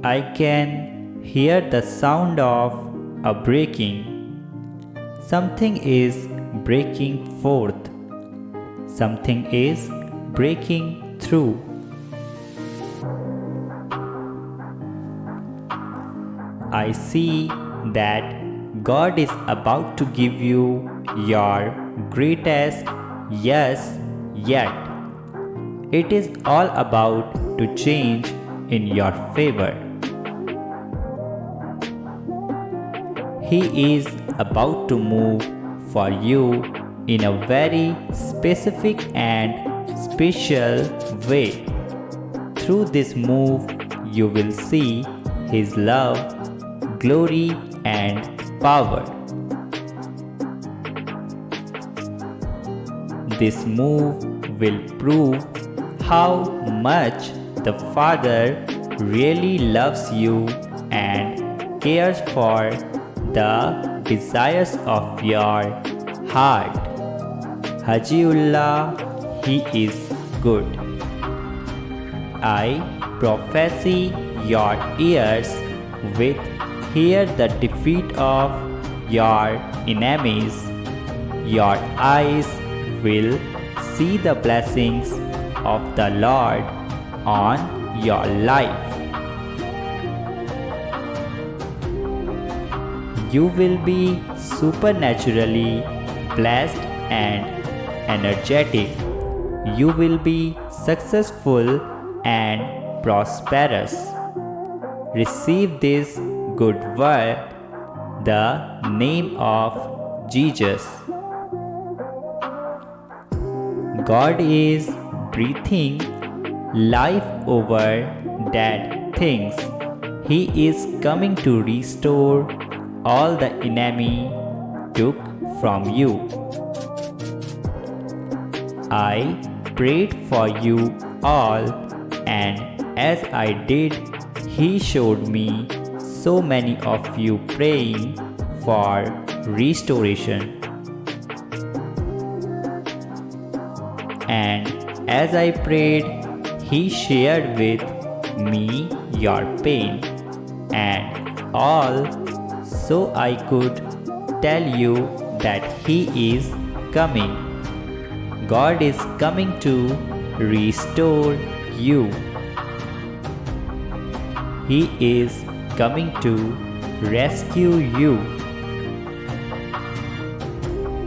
I can hear the sound of a breaking. Something is breaking forth. Something is breaking through. I see that God is about to give you your greatest yes yet. It is all about to change in your favor. He is about to move for you in a very specific and special way. Through this move, you will see His love, glory, and power. This move will prove how much the Father really loves you and cares for the desires of your heart. Hajiullah, He is good. I prophesy your ears with hear the defeat of your enemies. Your eyes will see the blessings of the Lord on your life. You will be supernaturally blessed and energetic. You will be successful and prosperous. Receive this good word, the name of Jesus. God is breathing life over dead things. He is coming to restore all the enemy took from you. I prayed for you all, and as I did, He showed me so many of you praying for restoration. And as I prayed, He shared with me your pain and all, so I could tell you that He is coming. God is coming to restore you. He is coming to rescue you.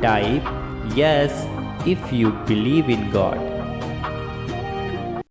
Type yes if you believe in God.